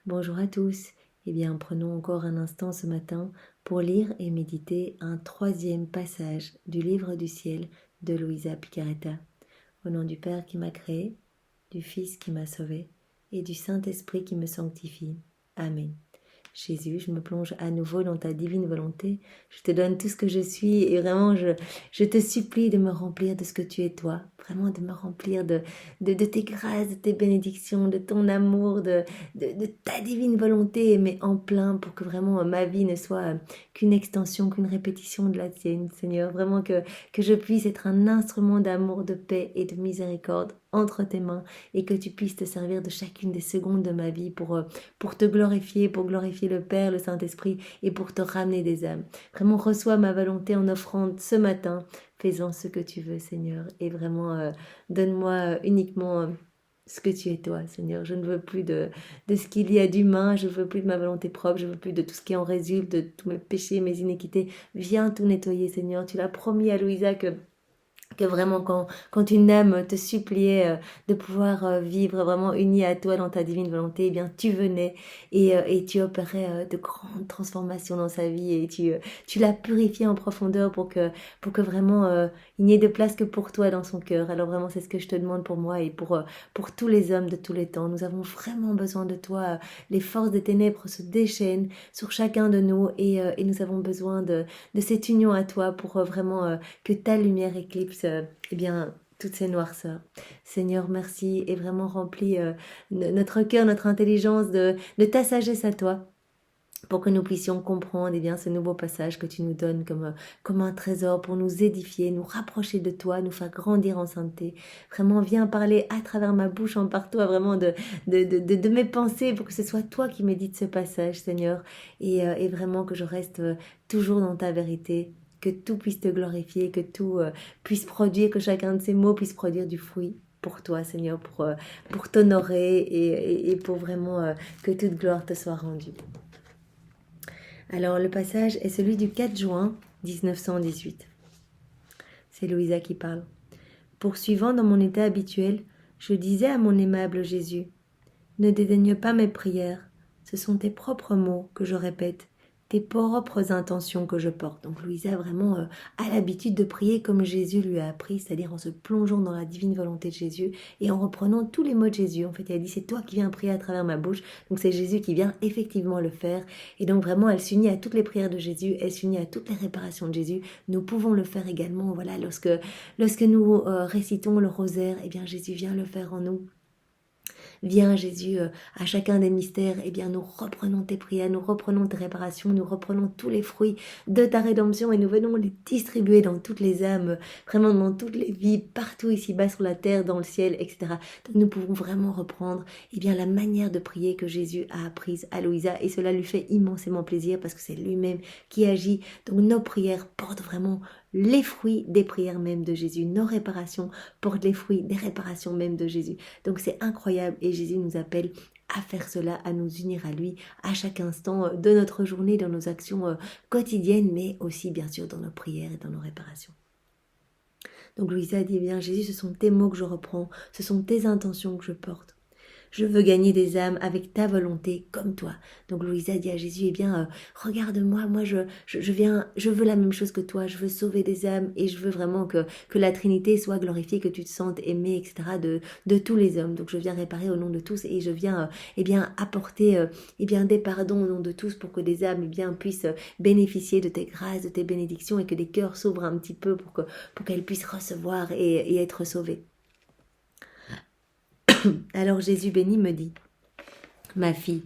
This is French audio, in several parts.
Bonjour à tous. Eh bien, prenons encore un instant ce matin pour lire et méditer un troisième passage du livre du ciel de Luisa Picaretta. Au nom du Père qui m'a créé, du Fils qui m'a sauvé et du Saint-Esprit qui me sanctifie. Amen. Jésus, je me plonge à nouveau dans ta divine volonté. Je te donne tout ce que je suis et vraiment, je te supplie de me remplir de ce que tu es toi. Vraiment de me remplir de tes grâces, de tes bénédictions, de ton amour, de ta divine volonté, mais en plein pour que vraiment ma vie ne soit qu'une extension, qu'une répétition de la tienne, Seigneur. Vraiment que je puisse être un instrument d'amour, de paix et de miséricorde entre tes mains et que tu puisses te servir de chacune des secondes de ma vie pour te glorifier, pour glorifier le Père, le Saint-Esprit et pour te ramener des âmes. Vraiment, reçois ma volonté en offrande ce matin. Fais-en ce que tu veux, Seigneur. Et vraiment, donne-moi uniquement ce que tu es toi, Seigneur. Je ne veux plus de ce qu'il y a d'humain. Je ne veux plus de ma volonté propre. Je ne veux plus de tout ce qui en résulte, de tous mes péchés, mes iniquités. Viens tout nettoyer, Seigneur. Tu l'as promis à Louisa que vraiment quand une âme te suppliait de pouvoir vivre vraiment unie à toi dans ta divine volonté, eh bien tu venais et tu opérais de grandes transformations dans sa vie et tu l'as purifiée en profondeur pour que vraiment il n'y ait de place que pour toi dans son cœur. Alors vraiment c'est ce que je te demande pour moi et pour tous les hommes de tous les temps. Nous avons vraiment besoin de toi. Les forces des ténèbres se déchaînent sur chacun de nous et nous avons besoin de cette union à toi pour vraiment que ta lumière éclipse eh bien, toutes ces noirceurs. Seigneur, merci et vraiment remplis notre cœur, notre intelligence de ta sagesse à toi pour que nous puissions comprendre eh bien, ce nouveau passage que tu nous donnes comme un trésor pour nous édifier, nous rapprocher de toi, nous faire grandir en sainteté. Vraiment, viens parler à travers ma bouche, empare-toi vraiment de mes pensées pour que ce soit toi qui médites ce passage, Seigneur, et vraiment que je reste toujours dans ta vérité, que tout puisse te glorifier, que tout puisse produire, que chacun de ces mots puisse produire du fruit pour toi, Seigneur, pour t'honorer et pour vraiment que toute gloire te soit rendue. Alors le passage est celui du 4 juin 1918. C'est Louisa qui parle. Poursuivant dans mon état habituel, je disais à mon aimable Jésus, « Ne dédaigne pas mes prières, ce sont tes propres mots que je répète, tes propres intentions que je porte. » Donc Louisa vraiment a l'habitude de prier comme Jésus lui a appris, c'est-à-dire en se plongeant dans la divine volonté de Jésus et en reprenant tous les mots de Jésus. En fait, elle a dit, c'est toi qui viens prier à travers ma bouche, donc c'est Jésus qui vient effectivement le faire. Et donc vraiment, elle s'unit à toutes les prières de Jésus, elle s'unit à toutes les réparations de Jésus. Nous pouvons le faire également, voilà, lorsque nous récitons le rosaire, eh bien Jésus vient le faire en nous. Viens Jésus, à chacun des mystères, eh bien nous reprenons tes prières, nous reprenons tes réparations, nous reprenons tous les fruits de ta rédemption et nous venons les distribuer dans toutes les âmes, vraiment dans toutes les vies, partout ici-bas sur la terre, dans le ciel, etc. Donc nous pouvons vraiment reprendre eh bien, la manière de prier que Jésus a apprise à Louisa et cela lui fait immensément plaisir parce que c'est lui-même qui agit. Donc nos prières portent vraiment les fruits des prières même de Jésus, nos réparations portent les fruits des réparations même de Jésus. Donc c'est incroyable et Jésus nous appelle à faire cela, à nous unir à lui à chaque instant de notre journée, dans nos actions quotidiennes, mais aussi bien sûr dans nos prières et dans nos réparations. Donc Louisa dit, bien Jésus, ce sont tes mots que je reprends, ce sont tes intentions que je porte. Je veux gagner des âmes avec ta volonté comme toi. Donc Louisa dit à Jésus, eh bien, regarde-moi, moi je veux la même chose que toi, je veux sauver des âmes et je veux vraiment que la Trinité soit glorifiée, que tu te sentes aimé, etc. de tous les hommes. Donc je viens réparer au nom de tous et je viens eh bien, apporter eh bien, des pardons au nom de tous pour que des âmes eh bien, puissent bénéficier de tes grâces, de tes bénédictions et que des cœurs s'ouvrent un petit peu pour qu'elles puissent recevoir et être sauvées. Alors Jésus béni me dit, « Ma fille,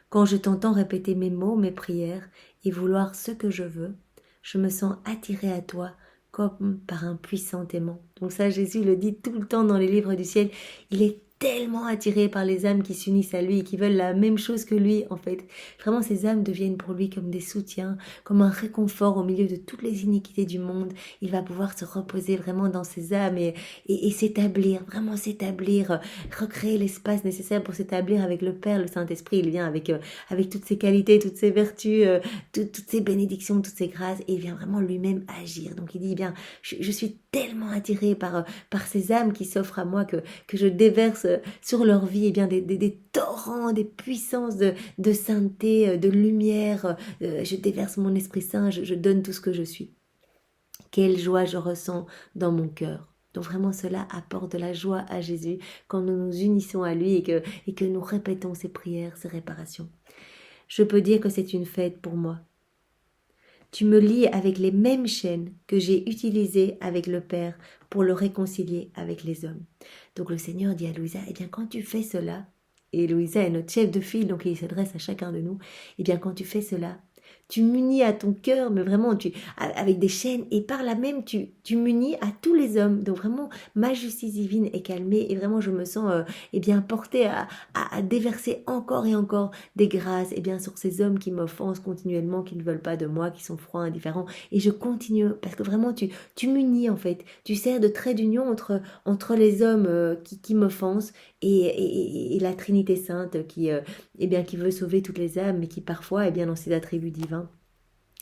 quand je t'entends répéter mes mots, mes prières et vouloir ce que je veux, je me sens attirée à toi comme par un puissant aimant. » Donc ça, Jésus le dit tout le temps dans les livres du ciel. Il est tellement attiré par les âmes qui s'unissent à lui et qui veulent la même chose que lui, en fait. Vraiment, ces âmes deviennent pour lui comme des soutiens, comme un réconfort au milieu de toutes les iniquités du monde. Il va pouvoir se reposer vraiment dans ces âmes et s'établir, vraiment s'établir, recréer l'espace nécessaire pour s'établir avec le Père, le Saint-Esprit. Il vient avec toutes ses qualités, toutes ses vertus, toutes ses bénédictions, toutes ses grâces, et il vient vraiment lui-même agir. Donc il dit, eh bien, je suis tellement attiré par ces âmes qui s'offrent à moi que je déverse sur leur vie eh bien, des torrents, des puissances de sainteté, de lumière. Je déverse mon Esprit Saint, je donne tout ce que je suis. Quelle joie je ressens dans mon cœur. Donc vraiment cela apporte de la joie à Jésus quand nous nous unissons à lui et que nous répétons ces prières, ces réparations. Je peux dire que c'est une fête pour moi. Tu me lis avec les mêmes chaînes que j'ai utilisées avec le Père pour le réconcilier avec les hommes. Donc le Seigneur dit à Louisa, eh bien quand tu fais cela, et Louisa est notre chef de file, donc il s'adresse à chacun de nous, eh bien quand tu fais cela, tu m'unis à ton cœur, mais vraiment avec des chaînes, et par là même tu m'unis à tous les hommes. Donc vraiment, ma justice divine est calmée, et vraiment je me sens eh bien portée à déverser encore et encore des grâces eh bien sur ces hommes qui m'offensent continuellement, qui ne veulent pas de moi, qui sont froids, indifférents. Et je continue, parce que vraiment tu m'unis en fait. Tu sers de trait d'union entre les hommes qui m'offensent et la Trinité Sainte eh bien, qui veut sauver toutes les âmes, mais qui parfois, eh bien, dans ses attributs divins,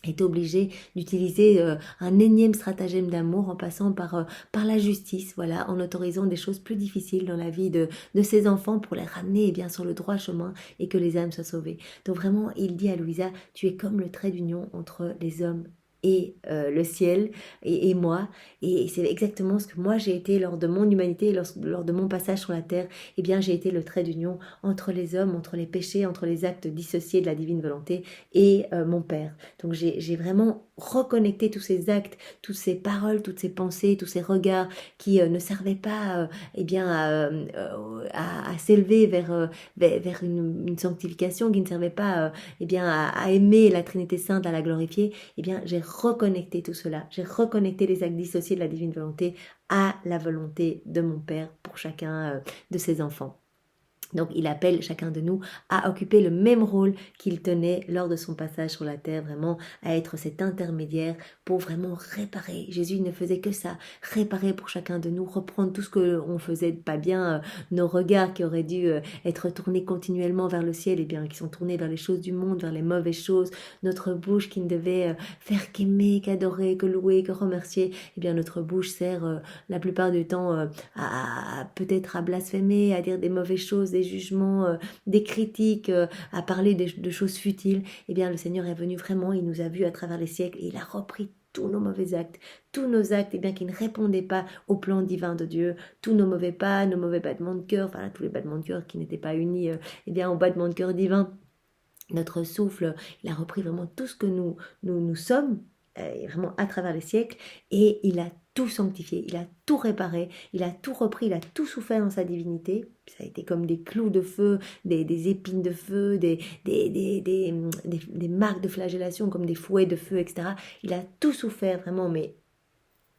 est obligé d'utiliser un énième stratagème d'amour en passant par la justice, voilà, en autorisant des choses plus difficiles dans la vie de ses enfants pour les ramener eh bien, sur le droit chemin et que les âmes soient sauvées. Donc vraiment, il dit à Louisa, tu es comme le trait d'union entre les hommes et le ciel et moi, et c'est exactement ce que moi j'ai été lors de mon humanité, lors de mon passage sur la terre. Eh bien j'ai été le trait d'union entre les hommes, entre les péchés, entre les actes dissociés de la divine volonté et mon Père. Donc j'ai vraiment reconnecté tous ces actes, toutes ces paroles, toutes ces pensées, tous ces regards qui ne servaient pas eh bien à s'élever vers une sanctification, qui ne servait pas eh bien à aimer la Trinité Sainte, à la glorifier. Eh bien j'ai reconnecté tout cela, j'ai reconnecté les actes dissociés de la divine volonté à la volonté de mon Père pour chacun de ses enfants. Donc il appelle chacun de nous à occuper le même rôle qu'il tenait lors de son passage sur la terre, vraiment à être cet intermédiaire pour vraiment réparer. Jésus ne faisait que ça, réparer pour chacun de nous, reprendre tout ce qu'on faisait de pas bien, nos regards qui auraient dû être tournés continuellement vers le ciel, et bien qui sont tournés vers les choses du monde, vers les mauvaises choses, notre bouche qui ne devait faire qu'aimer, qu'adorer, que louer, que remercier, et bien notre bouche sert la plupart du temps peut-être à blasphémer, à dire des mauvaises choses, des jugements, des critiques, à parler de choses futiles. Eh bien le Seigneur est venu vraiment, il nous a vus à travers les siècles et il a repris tous nos mauvais actes, tous nos actes eh bien, qui ne répondaient pas au plan divin de Dieu, tous nos mauvais pas, nos mauvais battements de cœur, enfin tous les battements de cœur qui n'étaient pas unis eh bien, au battement de cœur divin. Notre souffle, il a repris vraiment tout ce que nous sommes, vraiment à travers les siècles, et il a tout sanctifié, il a tout réparé, il a tout repris, il a tout souffert dans sa divinité. Ça a été comme des clous de feu, des épines de feu, des marques de flagellation, comme des fouets de feu, etc. Il a tout souffert vraiment, mais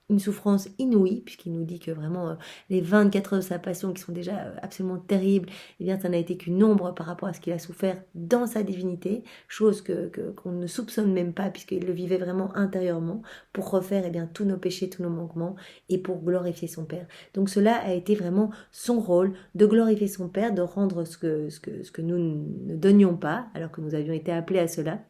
une souffrance inouïe, puisqu'il nous dit que vraiment les 24 heures de sa passion, qui sont déjà absolument terribles, eh bien ça n'a été qu'une ombre par rapport à ce qu'il a souffert dans sa divinité, chose qu'on ne soupçonne même pas, puisqu'il le vivait vraiment intérieurement, pour refaire eh bien, tous nos péchés, tous nos manquements, et pour glorifier son Père. Donc cela a été vraiment son rôle, de glorifier son Père, de rendre ce que nous ne donnions pas, alors que nous avions été appelés à cela,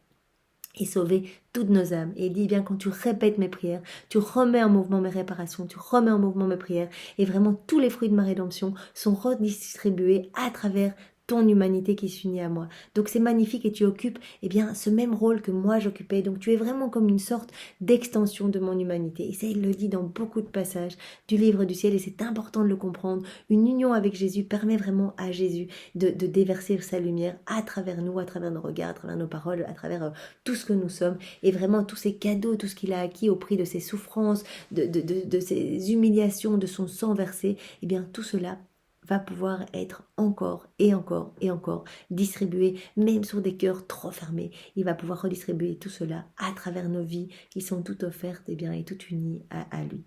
et sauver toutes nos âmes. Et il dit, eh bien, quand tu répètes mes prières, tu remets en mouvement mes réparations, tu remets en mouvement mes prières, et vraiment tous les fruits de ma rédemption sont redistribués à travers ton humanité qui s'unit à moi. Donc c'est magnifique, et tu occupes eh bien, ce même rôle que moi j'occupais. Donc tu es vraiment comme une sorte d'extension de mon humanité. Et ça, il le dit dans beaucoup de passages du livre du ciel, et c'est important de le comprendre. Une union avec Jésus permet vraiment à Jésus de déverser sa lumière à travers nous, à travers nos regards, à travers nos paroles, à travers tout ce que nous sommes, et vraiment tous ces cadeaux, tout ce qu'il a acquis au prix de ses souffrances, de ses humiliations, de son sang versé, eh bien tout cela va pouvoir être encore et encore et encore distribué, même sur des cœurs trop fermés. Il va pouvoir redistribuer tout cela à travers nos vies qui sont toutes offertes eh bien, et toutes unies à lui.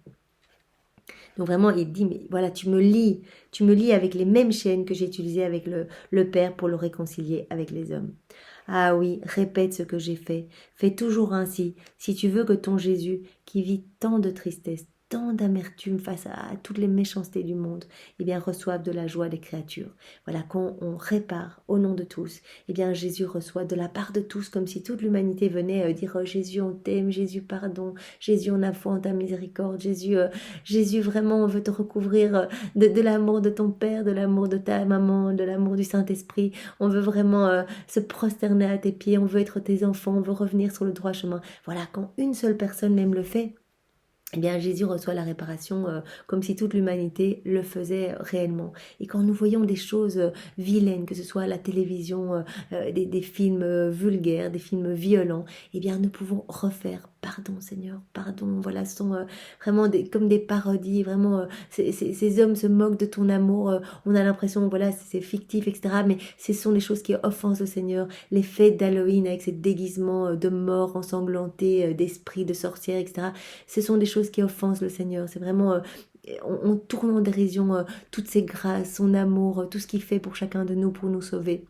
Donc vraiment, il dit, mais voilà, tu me lis avec les mêmes chaînes que j'ai utilisées avec le Père pour le réconcilier avec les hommes. Ah oui, répète ce que j'ai fait. Fais toujours ainsi, si tu veux que ton Jésus, qui vit tant de tristesse, tant d'amertume face à toutes les méchancetés du monde, eh bien reçoivent de la joie des créatures. Voilà, quand on répare au nom de tous, eh bien Jésus reçoit de la part de tous, comme si toute l'humanité venait dire Jésus on t'aime, Jésus pardon, Jésus on a foi en ta miséricorde, Jésus vraiment on veut te recouvrir de l'amour de ton Père, de l'amour de ta maman, de l'amour du Saint-Esprit. On veut vraiment se prosterner à tes pieds, on veut être tes enfants, on veut revenir sur le droit chemin. Voilà, quand une seule personne même le fait, eh bien Jésus reçoit la réparation comme si toute l'humanité le faisait réellement. Et quand nous voyons des choses vilaines, que ce soit à la télévision, des films vulgaires, des films violents, eh bien nous pouvons refaire pardon Seigneur, pardon. Voilà, ce sont vraiment comme des parodies, vraiment ces hommes se moquent de ton amour, on a l'impression, voilà, c'est fictif, etc. Mais ce sont des choses qui offensent le Seigneur. Les fêtes d'Halloween avec ces déguisements de morts ensanglantés, d'esprits, de sorcières, etc. Ce sont des choses qui offensent le Seigneur. C'est vraiment, on tourne en dérision toutes ses grâces, son amour, tout ce qu'il fait pour chacun de nous, pour nous sauver.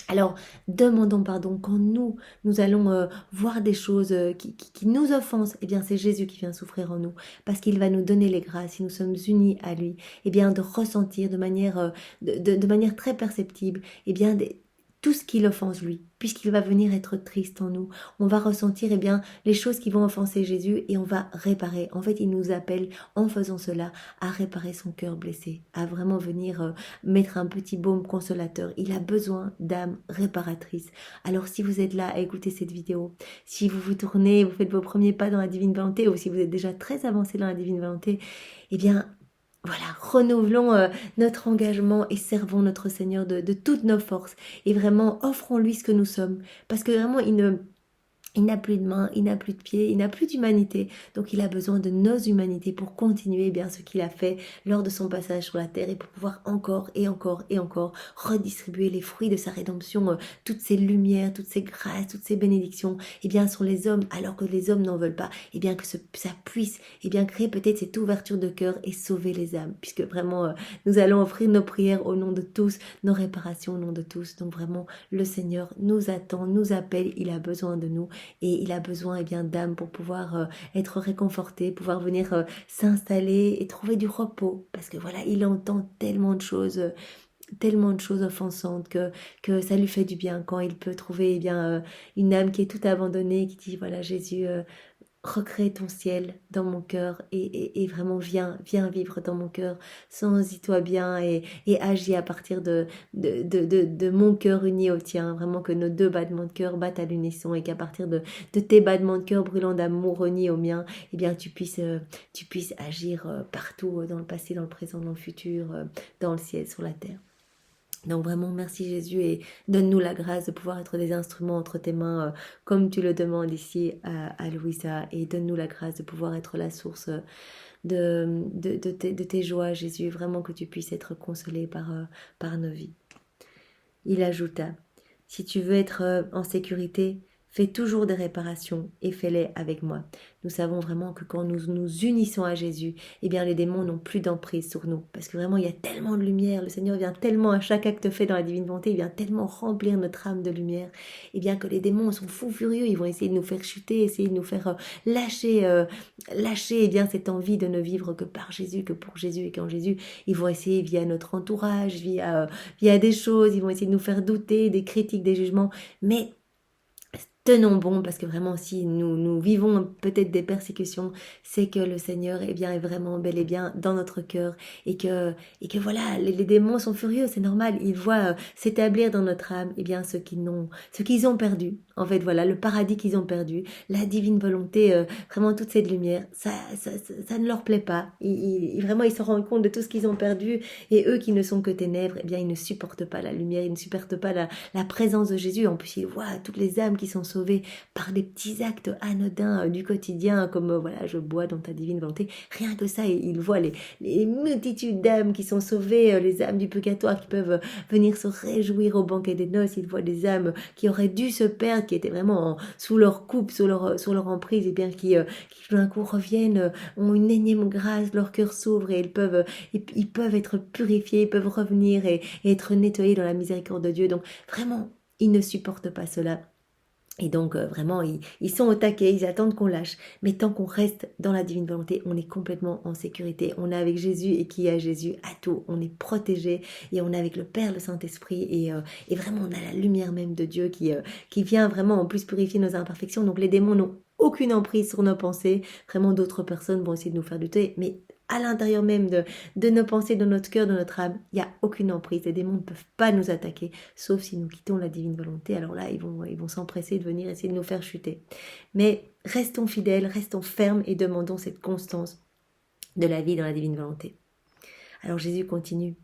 Alors, demandons pardon quand nous allons voir des choses qui nous offensent. Eh bien, c'est Jésus qui vient souffrir en nous, parce qu'il va nous donner les grâces, si nous sommes unis à lui, eh bien, de ressentir de manière, de manière très perceptible, eh bien, tout ce qui l'offense lui, puisqu'il va venir être triste en nous. On va ressentir eh bien, les choses qui vont offenser Jésus et on va réparer. En fait, il nous appelle, en faisant cela, à réparer son cœur blessé, à vraiment venir mettre un petit baume consolateur. Il a besoin d'âmes réparatrices. Alors, si vous êtes là à écouter cette vidéo, si vous vous tournez, vous faites vos premiers pas dans la divine volonté, ou si vous êtes déjà très avancé dans la divine volonté, eh bien, voilà, renouvelons notre engagement et servons notre Seigneur de toutes nos forces. Et vraiment, offrons-lui ce que nous sommes. Parce que vraiment, il n'a plus de mains, il n'a plus de pieds, il n'a plus d'humanité. Donc il a besoin de nos humanités pour continuer bien ce qu'il a fait lors de son passage sur la terre et pour pouvoir encore et encore et encore redistribuer les fruits de sa rédemption, toutes ces lumières, toutes ces grâces, toutes ces bénédictions, et bien sur les hommes alors que les hommes n'en veulent pas, et bien que ça puisse et bien créer peut-être cette ouverture de cœur et sauver les âmes, puisque vraiment nous allons offrir nos prières au nom de tous, nos réparations au nom de tous. Donc vraiment le Seigneur nous attend, nous appelle, il a besoin de nous. Et il a besoin eh bien d'âmes pour pouvoir être réconforté, pouvoir venir s'installer et trouver du repos. Parce que voilà, il entend tellement de choses offensantes que ça lui fait du bien quand il peut trouver eh bien une âme qui est toute abandonnée, qui dit voilà Jésus, recrée ton ciel dans mon cœur et vraiment viens vivre dans mon cœur, sens-y-toi bien et agis à partir de mon cœur uni au tien, vraiment que nos deux battements de cœur battent à l'unisson et qu'à partir de tes battements de cœur brûlants d'amour unis au mien, eh bien tu puisses agir partout, dans le passé, dans le présent, dans le futur, dans le ciel, sur la terre. Donc vraiment, merci Jésus et donne-nous la grâce de pouvoir être des instruments entre tes mains comme tu le demandes ici à Louisa, et donne-nous la grâce de pouvoir être la source de tes joies, Jésus, vraiment que tu puisses être consolé par nos vies. Il ajouta, si tu veux être en sécurité, fais toujours des réparations et fais-les avec moi. Nous savons vraiment que quand nous nous unissons à Jésus, eh bien les démons n'ont plus d'emprise sur nous. Parce que vraiment il y a tellement de lumière, le Seigneur vient tellement à chaque acte fait dans la divine volonté, il vient tellement remplir notre âme de lumière, eh bien que les démons sont fous furieux, ils vont essayer de nous faire chuter, essayer de nous faire lâcher eh bien cette envie de ne vivre que par Jésus, que pour Jésus, et qu'en Jésus, ils vont essayer via notre entourage, via des choses, ils vont essayer de nous faire douter, des critiques, des jugements, mais tenons bon, parce que vraiment si nous vivons peut-être des persécutions, c'est que le Seigneur eh bien, est vraiment bel et bien dans notre cœur, et que voilà, les démons sont furieux, c'est normal, ils voient s'établir dans notre âme eh bien, ce qu'ils ont perdu. En fait, voilà, le paradis qu'ils ont perdu, la divine volonté, vraiment toute cette lumière, ça ne leur plaît pas. Vraiment, ils se rendent compte de tout ce qu'ils ont perdu, et eux qui ne sont que ténèbres, eh bien, ils ne supportent pas la lumière, ils ne supportent pas la présence de Jésus. En plus, ils voient toutes les âmes qui sont sauvées par des petits actes anodins du quotidien, comme voilà, je bois dans ta divine volonté. Rien que ça, ils voient les multitudes d'âmes qui sont sauvées, les âmes du purgatoire qui peuvent venir se réjouir au banquet des noces. Ils voient des âmes qui auraient dû se perdre, qui étaient vraiment sous leur coupe, sous leur emprise, et bien qui tout d'un coup reviennent, ont une énième grâce, leur cœur s'ouvre et ils peuvent être purifiés, ils peuvent revenir et être nettoyés dans la miséricorde de Dieu. Donc vraiment, ils ne supportent pas cela. Et donc vraiment, ils sont au taquet, ils attendent qu'on lâche. Mais tant qu'on reste dans la divine volonté, on est complètement en sécurité. On est avec Jésus et qui a Jésus à tout. On est protégé et on est avec le Père, le Saint-Esprit. Et vraiment, on a la lumière même de Dieu qui vient vraiment en plus purifier nos imperfections. Donc les démons n'ont aucune emprise sur nos pensées. Vraiment, d'autres personnes vont essayer de nous faire douter. Mais à l'intérieur même de nos pensées, de notre cœur, de notre âme, il n'y a aucune emprise. Les démons ne peuvent pas nous attaquer, sauf si nous quittons la divine volonté. Alors là, ils vont s'empresser de venir essayer de nous faire chuter. Mais restons fidèles, restons fermes et demandons cette constance de la vie dans la divine volonté. Alors Jésus continue.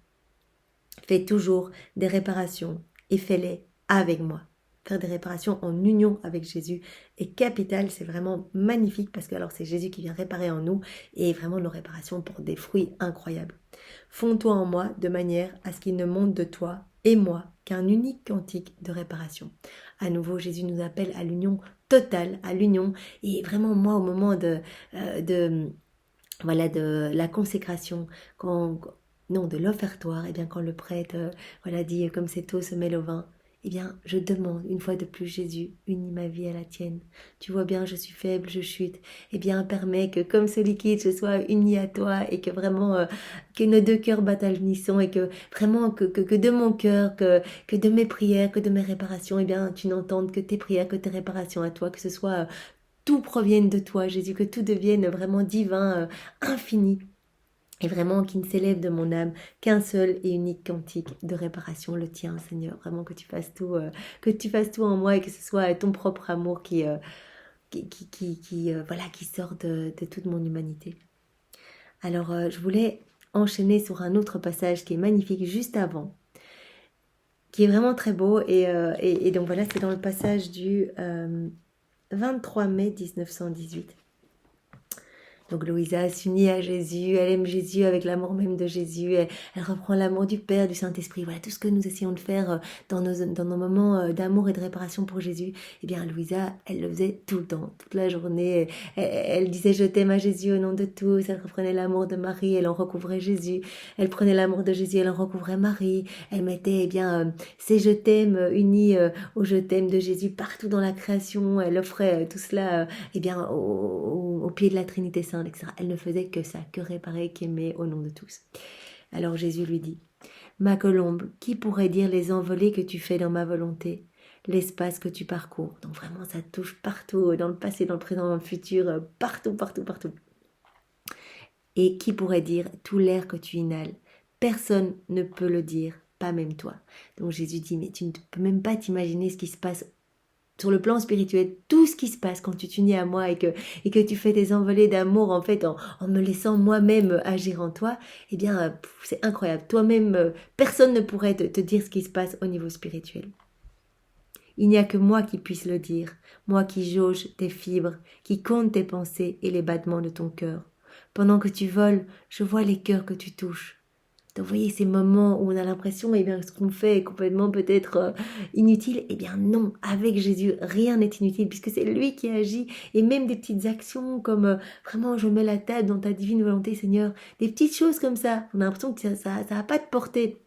Fais toujours des réparations et fais-les avec moi. Faire des réparations en union avec Jésus est capital, c'est vraiment magnifique parce que alors c'est Jésus qui vient réparer en nous et vraiment nos réparations portent des fruits incroyables. Fonds-toi en moi de manière à ce qu'il ne monte de toi et moi qu'un unique cantique de réparation. À nouveau, Jésus nous appelle à l'union totale, à l'union et vraiment moi au moment de la consécration, de l'offertoire, et bien quand le prêtre dit comme cette eau se mêle au vin, eh bien je demande une fois de plus Jésus, unis ma vie à la tienne. Tu vois bien, je suis faible, je chute. Eh bien permets que comme ce liquide, je sois uni à toi et que vraiment que nos deux cœurs battent à l'unisson et que vraiment que de mon cœur, que de mes prières, que de mes réparations, eh bien tu n'entendes que tes prières, que tes réparations à toi, que ce soit tout provienne de toi, Jésus, que tout devienne vraiment divin, infini, et vraiment qu'il ne s'élève de mon âme qu'un seul et unique cantique de réparation, le tien, Seigneur. Vraiment que tu fasses tout en moi et que ce soit ton propre amour qui sort de toute mon humanité. Alors, je voulais enchaîner sur un autre passage qui est magnifique juste avant, qui est vraiment très beau, et donc voilà, c'est dans le passage du 23 mai 1918. Donc Louisa s'unit à Jésus, elle aime Jésus avec l'amour même de Jésus, elle reprend l'amour du Père, du Saint-Esprit. Voilà tout ce que nous essayons de faire dans nos moments d'amour et de réparation pour Jésus. Eh bien Louisa, elle le faisait tout le temps, toute la journée. Elle disait je t'aime à Jésus au nom de tous, elle reprenait l'amour de Marie, elle en recouvrait Jésus. Elle prenait l'amour de Jésus, elle en recouvrait Marie. Elle mettait ces je t'aime unis au je t'aime de Jésus partout dans la création. Elle offrait tout cela au pied de la Trinité Sainte, etc. Elle ne faisait que ça, que réparer, qu'aimer au nom de tous. Alors Jésus lui dit, ma colombe, qui pourrait dire les envolées que tu fais dans ma volonté, l'espace que tu parcours. Donc vraiment, ça touche partout, dans le passé, dans le présent, dans le futur, partout, partout, partout. Et qui pourrait dire tout l'air que tu inhales? Personne ne peut le dire, pas même toi. Donc Jésus dit, mais tu ne peux même pas t'imaginer ce qui se passe sur le plan spirituel, tout ce qui se passe quand tu t'unis à moi et que tu fais des envolées d'amour en fait en me laissant moi-même agir en toi, eh bien c'est incroyable. Toi-même, personne ne pourrait te dire ce qui se passe au niveau spirituel. Il n'y a que moi qui puisse le dire, moi qui jauge tes fibres, qui compte tes pensées et les battements de ton cœur. Pendant que tu voles, je vois les cœurs que tu touches. Donc vous voyez ces moments où on a l'impression que ce qu'on fait est complètement peut-être inutile. Eh bien non, avec Jésus, rien n'est inutile puisque c'est lui qui agit. Et même des petites actions comme vraiment je mets la table dans ta divine volonté Seigneur. Des petites choses comme ça, on a l'impression que ça n'a pas de portée.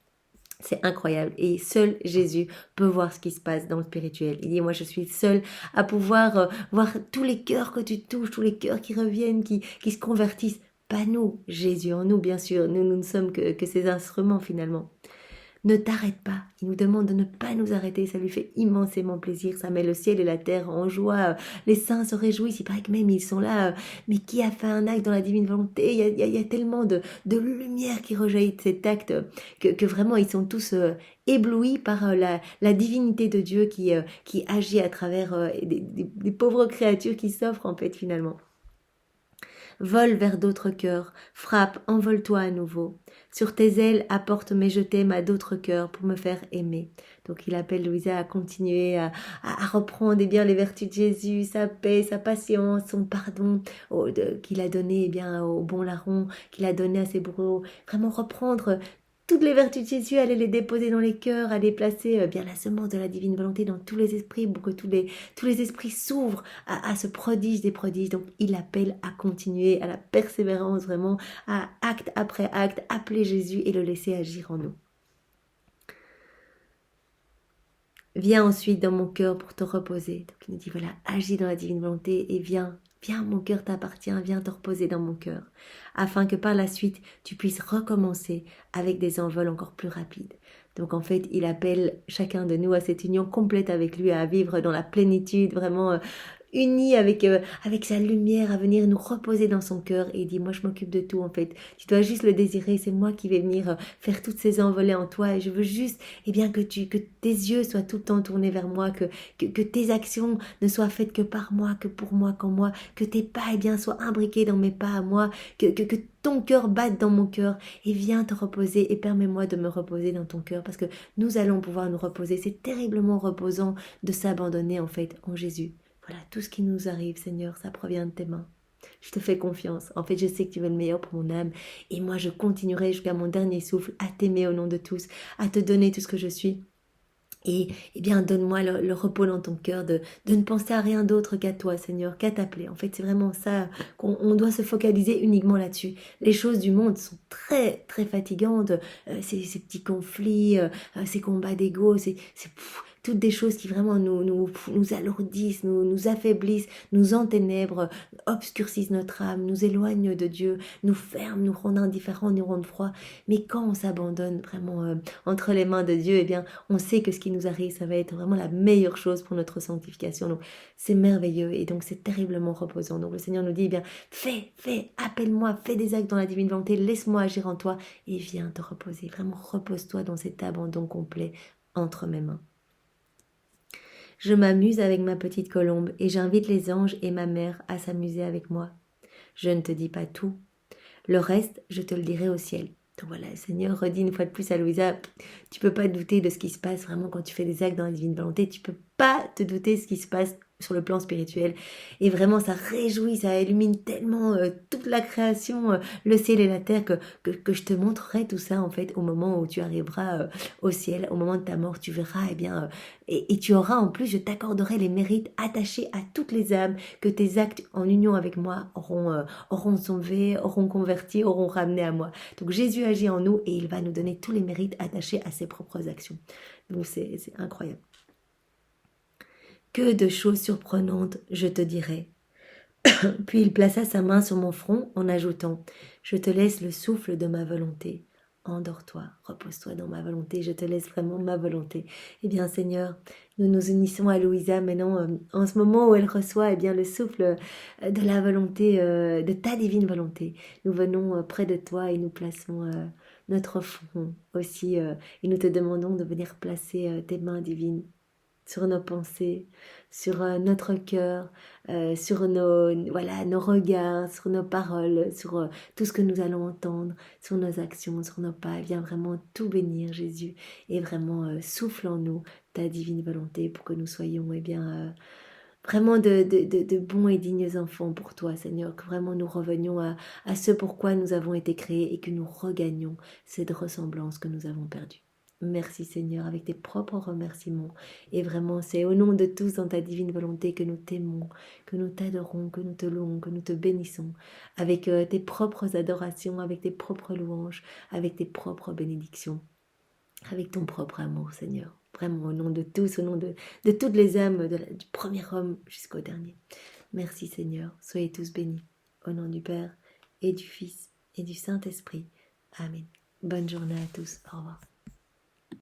C'est incroyable et seul Jésus peut voir ce qui se passe dans le spirituel. Il dit, moi je suis seul à pouvoir voir tous les cœurs que tu touches, tous les cœurs qui reviennent, qui se convertissent. Pas nous, Jésus en nous bien sûr, nous ne sommes que ces instruments finalement. Ne t'arrête pas, il nous demande de ne pas nous arrêter, ça lui fait immensément plaisir, ça met le ciel et la terre en joie, les saints se réjouissent, il paraît que même ils sont là, mais qui a fait un acte dans la divine volonté, il y a tellement de lumière qui rejaillit de cet acte, que vraiment ils sont tous éblouis par la divinité de Dieu qui agit à travers des pauvres créatures qui s'offrent en fait finalement. Vole vers d'autres cœurs, frappe, envole-toi à nouveau. Sur tes ailes, apporte mes je t'aime à d'autres cœurs pour me faire aimer. Donc il appelle Louisa à continuer à reprendre bien les vertus de Jésus, sa paix, sa patience, son pardon qu'il a donné au bon larron, qu'il a donné à ses bourreaux. Vraiment reprendre toutes les vertus de Jésus, aller les déposer dans les cœurs, aller placer la semence de la divine volonté dans tous les esprits pour que tous les esprits s'ouvrent à ce prodige des prodiges. Donc il appelle à continuer, à la persévérance vraiment, à acte après acte, appeler Jésus et le laisser agir en nous. Viens ensuite dans mon cœur pour te reposer. Donc il nous dit, voilà, agis dans la divine volonté et viens, mon cœur t'appartient, viens te reposer dans mon cœur, afin que par la suite, tu puisses recommencer avec des envols encore plus rapides. Donc en fait, il appelle chacun de nous à cette union complète avec lui, à vivre dans la plénitude, vraiment unis avec sa lumière, à venir nous reposer dans son cœur. Et il dit, moi je m'occupe de tout en fait. Tu dois juste le désirer, c'est moi qui vais venir faire toutes ces envolées en toi. Et je veux juste que tes yeux soient tout le temps tournés vers moi, que tes actions ne soient faites que par moi, que pour moi, qu'en moi, que tes pas soient imbriqués dans mes pas à moi, que ton cœur batte dans mon cœur et viens te reposer et permets-moi de me reposer dans ton cœur parce que nous allons pouvoir nous reposer. C'est terriblement reposant de s'abandonner en fait en Jésus. Voilà, tout ce qui nous arrive, Seigneur, ça provient de tes mains. Je te fais confiance. En fait, je sais que tu veux le meilleur pour mon âme. Et moi, je continuerai jusqu'à mon dernier souffle à t'aimer au nom de tous, à te donner tout ce que je suis. Et bien, donne-moi le repos dans ton cœur de ne penser à rien d'autre qu'à toi, Seigneur, qu'à t'appeler. En fait, c'est vraiment ça qu'on doit se focaliser uniquement là-dessus. Les choses du monde sont très, très fatigantes. Ces petits conflits, ces combats d'ego, toutes des choses qui vraiment nous alourdissent, nous affaiblissent, nous enténèbrent, obscurcissent notre âme, nous éloignent de Dieu, nous ferment, nous rendent indifférents, nous rendent froids. Mais quand on s'abandonne vraiment entre les mains de Dieu, eh bien, on sait que ce qui nous arrive, ça va être vraiment la meilleure chose pour notre sanctification. Donc, c'est merveilleux et donc c'est terriblement reposant. Donc, le Seigneur nous dit, eh bien, fais, appelle-moi, fais des actes dans la divine volonté, laisse-moi agir en toi et viens te reposer. Vraiment, repose-toi dans cet abandon complet entre mes mains. Je m'amuse avec ma petite colombe et j'invite les anges et ma mère à s'amuser avec moi. Je ne te dis pas tout. Le reste, je te le dirai au ciel. Donc voilà, le Seigneur redit une fois de plus à Louisa, tu peux pas douter de ce qui se passe vraiment quand tu fais des actes dans la divine volonté, tu peux pas te douter de ce qui se passe sur le plan spirituel. Et vraiment, ça réjouit, ça illumine tellement toute la création, le ciel et la terre, que je te montrerai tout ça, en fait, au moment où tu arriveras au ciel, au moment de ta mort, tu verras, et tu auras en plus, je t'accorderai les mérites attachés à toutes les âmes que tes actes en union avec moi auront sauvé, auront converti, auront ramené à moi. Donc Jésus agit en nous et il va nous donner tous les mérites attachés à ses propres actions. Donc c'est incroyable. Que de choses surprenantes, je te dirai. Puis il plaça sa main sur mon front en ajoutant « Je te laisse le souffle de ma volonté. Endors-toi, repose-toi dans ma volonté, je te laisse vraiment ma volonté. » Eh bien Seigneur, nous nous unissons à Louisa maintenant en ce moment où elle reçoit le souffle de la volonté, de ta divine volonté. Nous venons près de toi et nous plaçons notre front aussi et nous te demandons de venir placer tes mains divines sur nos pensées, sur notre cœur, sur nos regards, sur nos paroles, sur tout ce que nous allons entendre, sur nos actions, sur nos pas. Viens vraiment tout bénir, Jésus, et vraiment souffle en nous ta divine volonté pour que nous soyons vraiment de bons et dignes enfants pour toi, Seigneur, que vraiment nous revenions à ce pourquoi nous avons été créés et que nous regagnions cette ressemblance que nous avons perdue. Merci Seigneur, avec tes propres remerciements. Et vraiment, c'est au nom de tous dans ta divine volonté que nous t'aimons, que nous t'adorons, que nous te louons, que nous te bénissons, avec tes propres adorations, avec tes propres louanges, avec tes propres bénédictions, avec ton propre amour, Seigneur. Vraiment, au nom de tous, au nom de toutes les âmes, du premier homme jusqu'au dernier. Merci Seigneur, soyez tous bénis. Au nom du Père et du Fils et du Saint-Esprit. Amen. Bonne journée à tous. Au revoir.